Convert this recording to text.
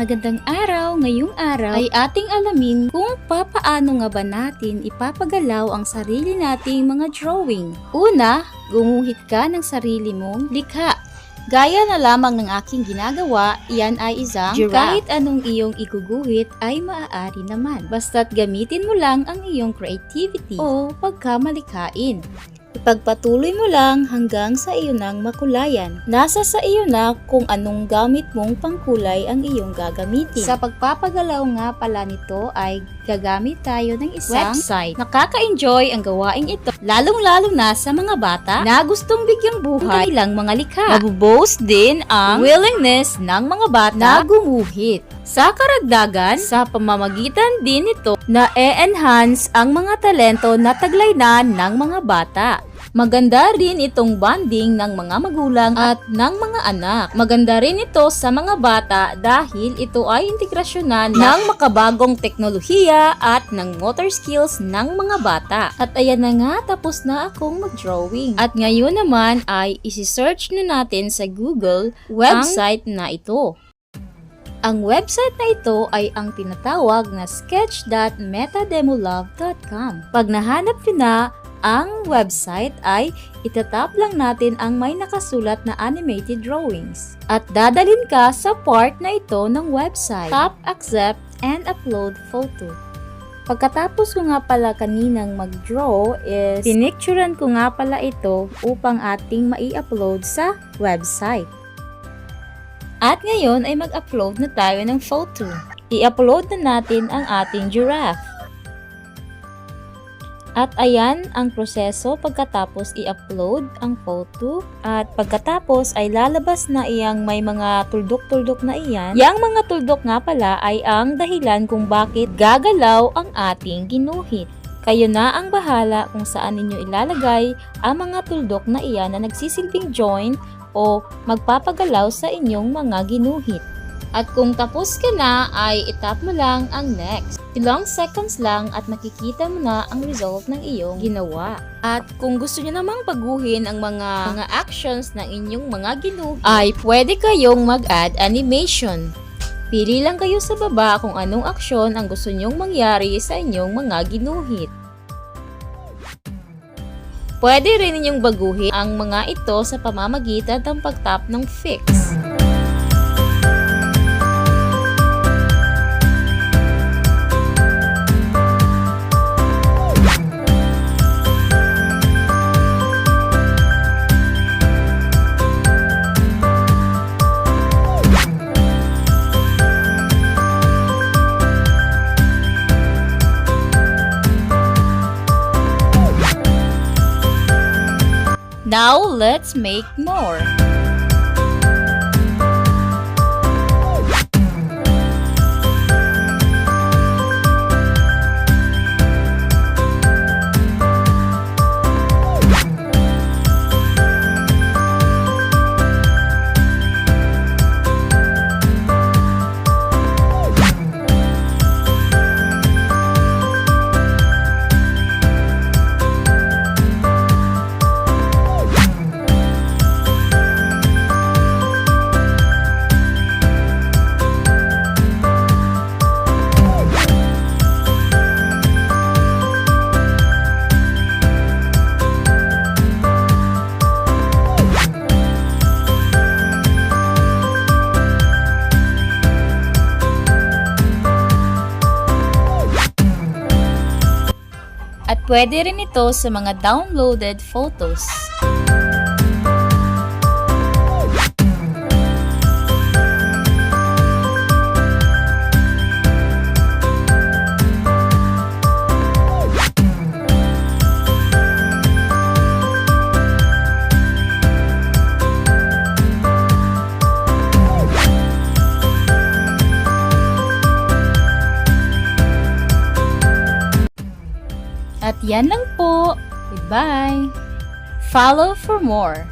Magandang araw! Ngayong araw ay ating alamin kung papaano nga ba natin ipapagalaw ang sarili nating mga drawing. Una, gumuhit ka ng sarili mong likha. Gaya na lamang ng aking ginagawa, iyan ay isang giraffe. Kahit anong iyong iguguhit ay maaari naman. Basta't gamitin mo lang ang iyong creativity o pagkamalikhain. Ipagpatuloy mo lang hanggang sa iyo nang makulayan. Nasa sa iyo na kung anong gamit mong pangkulay ang iyong gagamitin. Sa pagpapagalaw nga pala nito ay gagamit tayo ng isang website. Nakaka-enjoy ang gawain ito, lalong-lalo na sa mga bata na gustong bigyang buhay ang kanilang mga likha. Mabuboast din ang willingness ng mga bata na gumuhit. Sa karagdagan, sa pamamagitan din nito na e-enhance ang mga talento na taglay-nan ng mga bata. Maganda rin itong bonding ng mga magulang at ng mga anak. Maganda rin ito sa mga bata dahil ito ay integrasyonan ng makabagong teknolohiya at ng motor skills ng mga bata. At ayan na nga, tapos na akong mag-drawing. At ngayon naman ay isi-search na natin sa Google website na ito. Ang website na ito ay ang tinatawag na sketch.metademolove.com. Pag nahanap nyo na ang website ay itatap lang natin ang may nakasulat na animated drawings. At dadalhin ka sa part na ito ng website. Tap accept and upload photo. Pagkatapos ko nga pala kaninang mag-draw is pinicturean ko nga pala ito upang ating mai-upload sa website. At ngayon ay mag-upload na tayo ng photo. I-upload na natin ang ating giraffe. At ayan ang proseso pagkatapos i-upload ang photo. At pagkatapos ay lalabas na iyang may mga tuldok-tuldok na iyan. Yang mga tuldok nga pala ay ang dahilan kung bakit gagalaw ang ating ginuhit. Kayo na ang bahala kung saan ninyo ilalagay ang mga tuldok na iyan na nagsisilbing joint o magpapagalaw sa inyong mga ginuhit. At kung tapos ka na ay itap mo lang ang next. Ilang seconds lang at makikita mo na ang result ng iyong ginawa. At kung gusto nyo namang baguhin ang mga actions ng inyong mga ginuhit ay pwede kayong mag-add animation. Pili lang kayo sa baba kung anong aksyon ang gusto nyong mangyari sa inyong mga ginuhit. Pwede rin ninyong baguhin ang mga ito sa pamamagitan ng pag-tap ng fix. Now, let's make more. At pwede rin ito sa mga downloaded photos. At yan lang po. Goodbye! Follow for more.